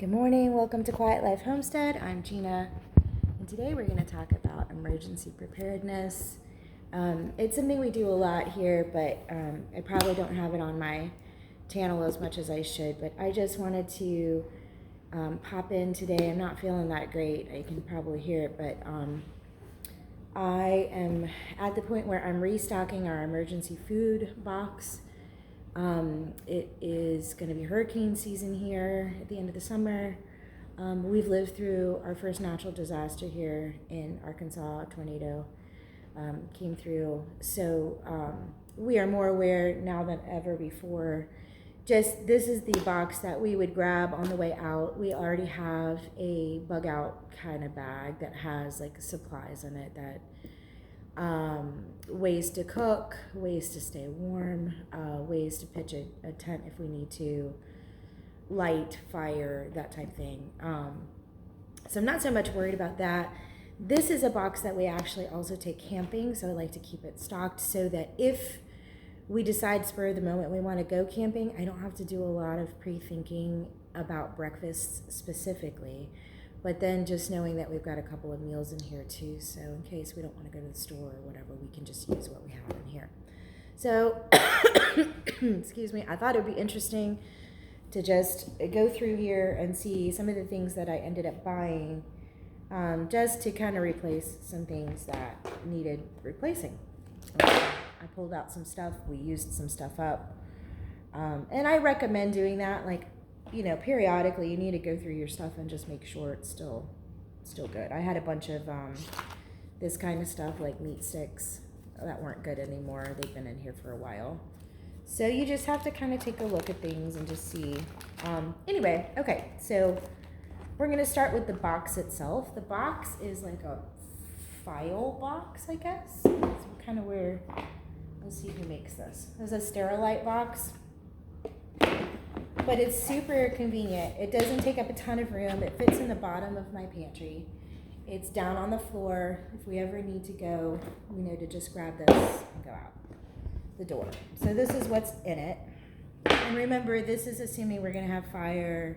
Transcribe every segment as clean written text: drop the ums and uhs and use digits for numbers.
Good morning. Welcome to Quiet Life Homestead. I'm Gina, and today we're going to talk about emergency preparedness. It's something we do a lot here, but I probably don't have it on my channel as much as I should. But I just wanted to pop in today. I'm not feeling that great. You can probably hear it, but I am at the point where I'm restocking our emergency food box. It is going to be hurricane season here at the end of the summer. We've lived through our first natural disaster here in Arkansas. A tornado came through. So we are more aware now than ever before. Just this is the box that we would grab on the way out. We already have a bug out kind of bag that has like supplies in it that ways to cook, ways to stay warm, ways to pitch a tent if we need to, light, fire, that type of thing. So I'm not so much worried about that. This is a box that we actually also take camping, so I like to keep it stocked so that if we decide spur of the moment we want to go camping, I don't have to do a lot of pre-thinking about breakfast specifically. But then just knowing that we've got a couple of meals in here too, so in case we don't want to go to the store or whatever, we can just use what we have in here. So, excuse me, I thought it would be interesting to just go through here and see some of the things that I ended up buying, just to kind of replace some things that needed replacing. I pulled out some stuff, we used some stuff up, and I recommend doing that, like, you know, periodically you need to go through your stuff and just make sure it's still good. I had a bunch of this kind of stuff, like meat sticks, that weren't good anymore. They've been in here for a while. So you just have to kind of take a look at things and just see. Anyway, okay, so we're going to start with the box itself. The box is like a file box, I guess. So kind of where, let's see who makes this. This is a Sterilite box. But it's super convenient. It doesn't take up a ton of room. It fits in the bottom of my pantry. It's down on the floor. If we ever need to go, we know to just grab this and go out the door. So this is what's in it. And remember, this is assuming we're going to have fire.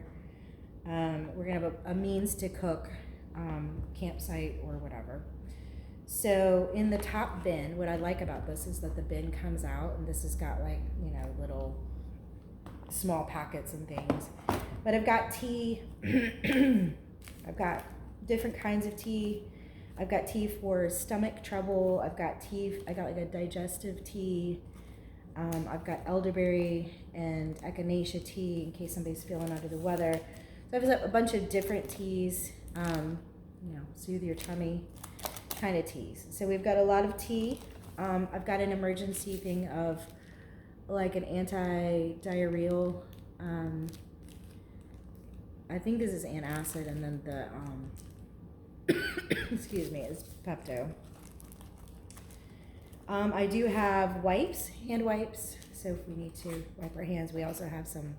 We're going to have a means to cook, campsite or whatever. So in the top bin, what I like about this is that the bin comes out, and this has got like, you know, little small packets and things. But I've got tea. I've got different kinds of tea. I've got tea for stomach trouble. I've got tea, I got like a digestive tea. I've got elderberry and echinacea tea in case somebody's feeling under the weather. So I've got a bunch of different teas, you know, soothe your tummy kind of teas. So we've got a lot of tea. I've got an emergency thing of like an anti-diarrheal, I think this is antacid, and then the, excuse me, is Pepto. I do have wipes, hand wipes, so if we need to wipe our hands. We also have some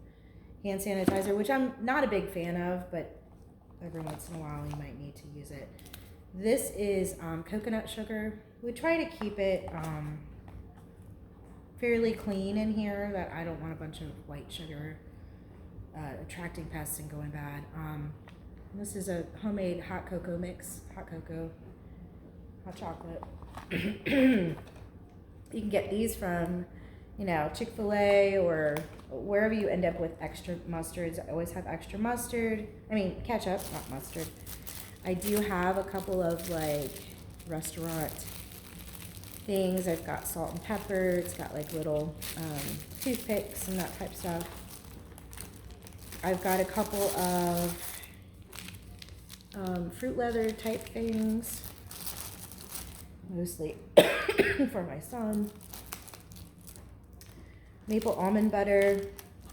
hand sanitizer, which I'm not a big fan of, but every once in a while you might need to use it. This is coconut sugar. We try to keep it fairly clean in here, that I don't want a bunch of white sugar attracting pests and going bad. This is a homemade hot cocoa mix, hot cocoa, hot chocolate. You can get these from, you know, Chick-fil-A or wherever you end up with extra mustards. I always have extra mustard. I mean, ketchup, not mustard. I do have a couple of like restaurant things. I've got salt and pepper. It's got like little toothpicks and that type of stuff. I've got a couple of fruit leather type things, mostly for my son. Maple almond butter.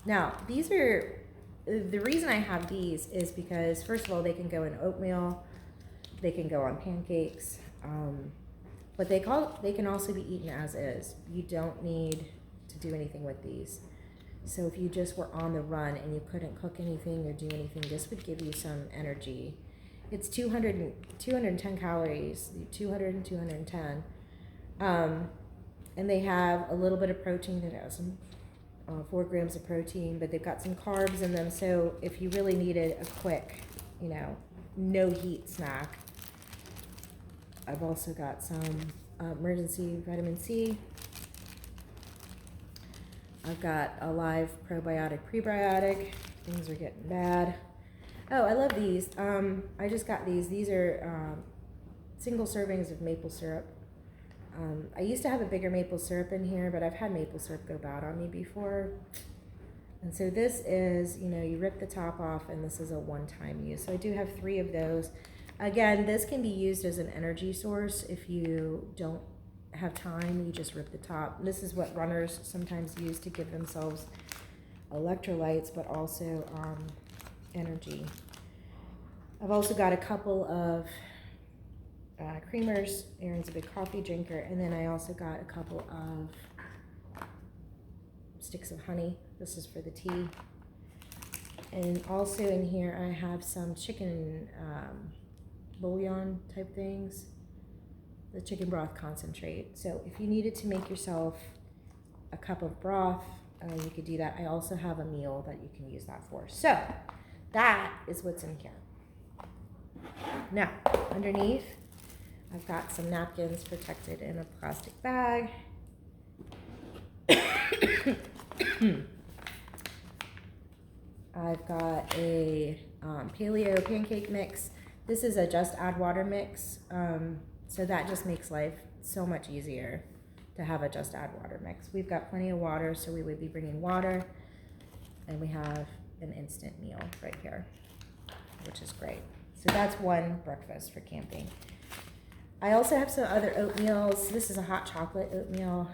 Now, these are, the reason I have these is because, first of all, they can go in oatmeal, they can go on pancakes, but they can also be eaten as is. You don't need to do anything with these. So if you just were on the run and you couldn't cook anything or do anything, this would give you some energy. It's 210 calories, 200 and 210. And they have a little bit of protein. They have some 4 grams of protein, but they've got some carbs in them. So if you really needed a quick, no heat snack, I've also got some emergency vitamin C. I've got a live probiotic, prebiotic. Things are getting bad. Oh, I love these. I just got these. These are single servings of maple syrup. I used to have a bigger maple syrup in here, but I've had maple syrup go bad on me before. And so this is, you rip the top off, and this is a one-time use. So I do have 3 of those. Again, this can be used as an energy source. If you don't have time, you just rip the top. This is what runners sometimes use to give themselves electrolytes, but also energy. I've also got a couple of creamers. Aaron's a big coffee drinker. And then I also got a couple of sticks of honey. This is for the tea. And also in here I have some chicken bouillon type things, the chicken broth concentrate. So if you needed to make yourself a cup of broth, you could do that. I also have a meal that you can use that for. So that is what's in here. Now, underneath, I've got some napkins protected in a plastic bag. I've got a paleo pancake mix. This is a just add water mix, so that just makes life so much easier to have a just add water mix. We've got plenty of water, so we would be bringing water, and we have an instant meal right here, which is great. So that's one breakfast for camping. I also have some other oatmeals. This is a hot chocolate oatmeal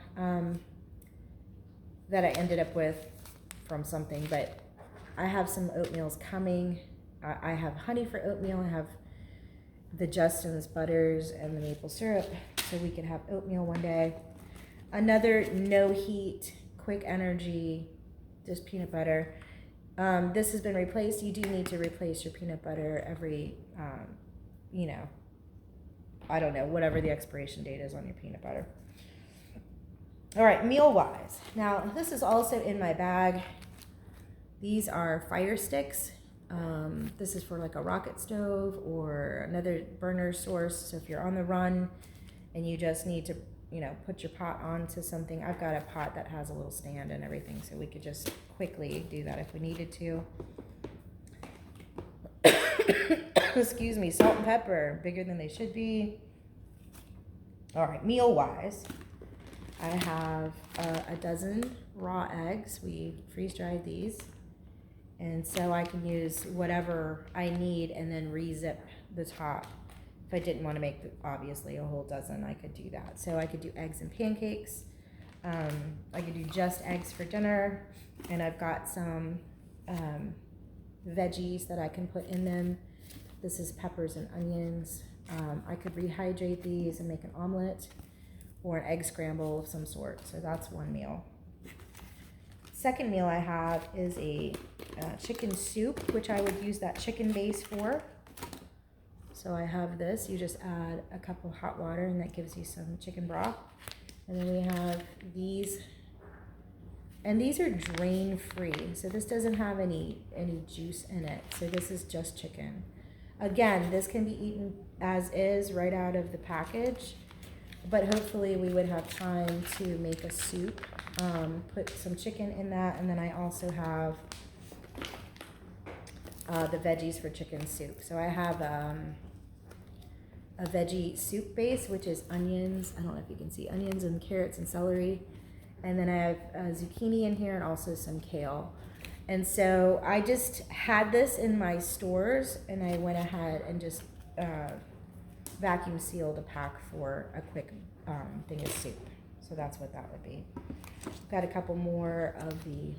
that I ended up with from something, but I have some oatmeals coming. I have honey for oatmeal. I have the Justin's butters and the maple syrup, so we could have oatmeal one day. Another no heat, quick energy, just peanut butter. This has been replaced. You do need to replace your peanut butter every, I don't know, whatever the expiration date is on your peanut butter. All right, meal-wise. Now, this is also in my bag. These are fire sticks. This is for like a rocket stove or another burner source. So if you're on the run and you just need to, put your pot onto something. I've got a pot that has a little stand and everything, so we could just quickly do that if we needed to. Excuse me, salt and pepper, bigger than they should be. All right, meal-wise, I have a dozen raw eggs. We freeze-dried these. And so I can use whatever I need and then re-zip the top. If I didn't want to make, obviously, a whole dozen, I could do that. So I could do eggs and pancakes. I could do just eggs for dinner. And I've got some veggies that I can put in them. This is peppers and onions. I could rehydrate these and make an omelet or an egg scramble of some sort. So that's one meal. Second meal I have is a chicken soup, which I would use that chicken base for. So I have this. You just add a cup of hot water, and that gives you some chicken broth. And then we have these. And these are drain-free, so this doesn't have any juice in it. So this is just chicken. Again, this can be eaten as is right out of the package, but hopefully we would have time to make a soup. Put some chicken in that, and then I also have the veggies for chicken soup. So I have a veggie soup base, which is onions. I don't know if you can see onions and carrots and celery. And then I have zucchini in here and also some kale. And so I just had this in my stores, and I went ahead and just vacuum sealed a pack for a quick thing of soup. So that's what that would be. Got a couple more of the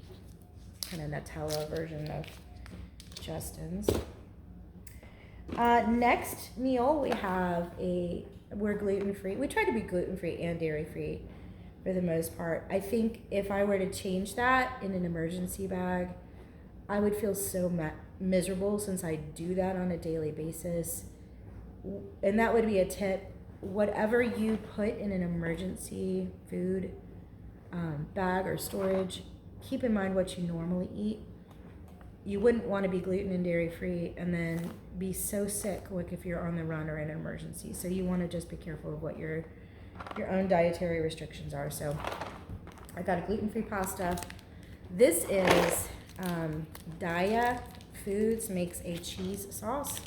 kind of Nutella version of Justin's. Next meal, we're gluten-free. We try to be gluten-free and dairy-free for the most part. I think if I were to change that in an emergency bag, I would feel so miserable since I do that on a daily basis. And that would be a tip. Whatever you put in an emergency food bag or storage, keep in mind what you normally eat. You wouldn't want to be gluten and dairy free and then be so sick, like if you're on the run or in an emergency. So you want to just be careful of what your own dietary restrictions are. So I got a gluten-free pasta. This is Daya Foods makes a cheese sauce.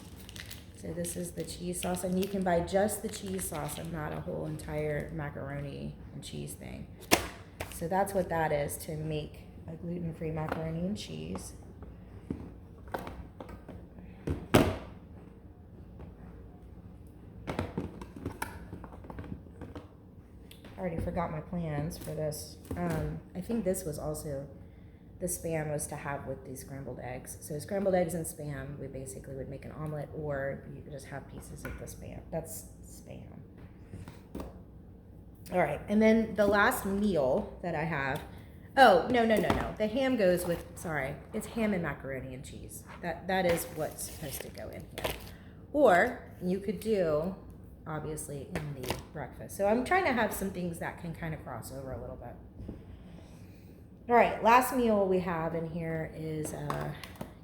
So this is the cheese sauce, and you can buy just the cheese sauce and not a whole entire macaroni and cheese thing. So that's what that is, to make a gluten-free macaroni and cheese. I already forgot my plans for this. I think this was also, the Spam was to have with these scrambled eggs. So scrambled eggs and Spam, we basically would make an omelet, or you could just have pieces of the Spam. That's Spam. All right, and then the last meal that I have, oh, no. The ham goes with, sorry, it's ham and macaroni and cheese. That is what's supposed to go in here. Or you could do, obviously, in the breakfast. So I'm trying to have some things that can kind of cross over a little bit. All right, last meal we have in here is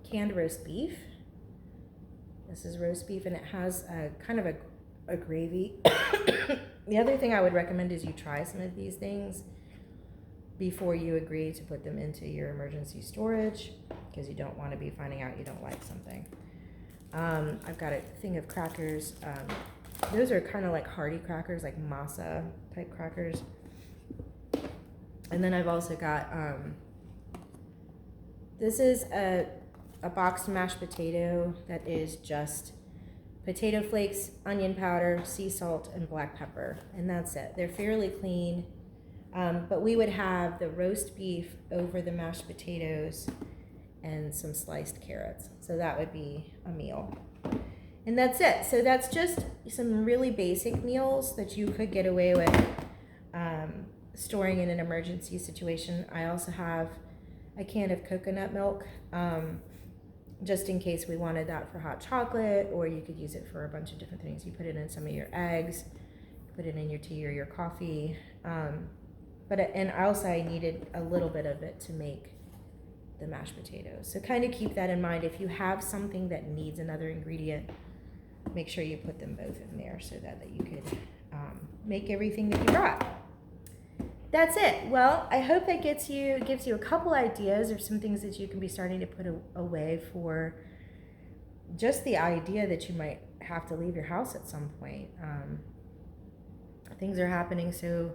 canned roast beef. This is roast beef, and it has a kind of a gravy. The other thing I would recommend is you try some of these things before you agree to put them into your emergency storage, because you don't want to be finding out you don't like something. I've got a thing of crackers. Those are kind of like hearty crackers, like masa type crackers. And then I've also got, this is a boxed mashed potato that is just potato flakes, onion powder, sea salt, and black pepper. And that's it. They're fairly clean. But we would have the roast beef over the mashed potatoes and some sliced carrots. So that would be a meal. And that's it. So that's just some really basic meals that you could get away with storing in an emergency situation. I also have a can of coconut milk, just in case we wanted that for hot chocolate, or you could use it for a bunch of different things. You put it in some of your eggs, put it in your tea or your coffee. And also I needed a little bit of it to make the mashed potatoes. So kind of keep that in mind. If you have something that needs another ingredient, make sure you put them both in there so that you could make everything that you brought. That's it. Well, I hope that gives you a couple ideas of some things that you can be starting to put away for just the idea that you might have to leave your house at some point. Things are happening so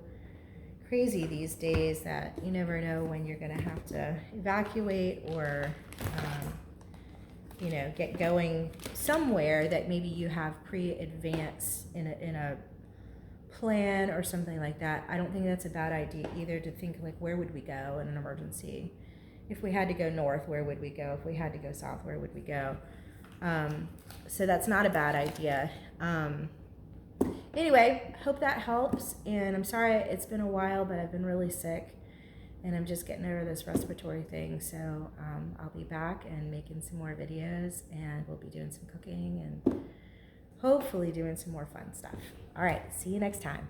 crazy these days that you never know when you're going to have to evacuate or get going somewhere that maybe you have pre-advance in a plan or something like that. I don't think that's a bad idea either, to think like, where would we go in an emergency? If we had to go north, where would we go? If we had to go south, where would we go? So that's not a bad idea. Anyway, hope that helps. And I'm sorry it's been a while, but I've been really sick and I'm just getting over this respiratory thing. So I'll be back and making some more videos, and we'll be doing some cooking and hopefully doing some more fun stuff. All right, see you next time.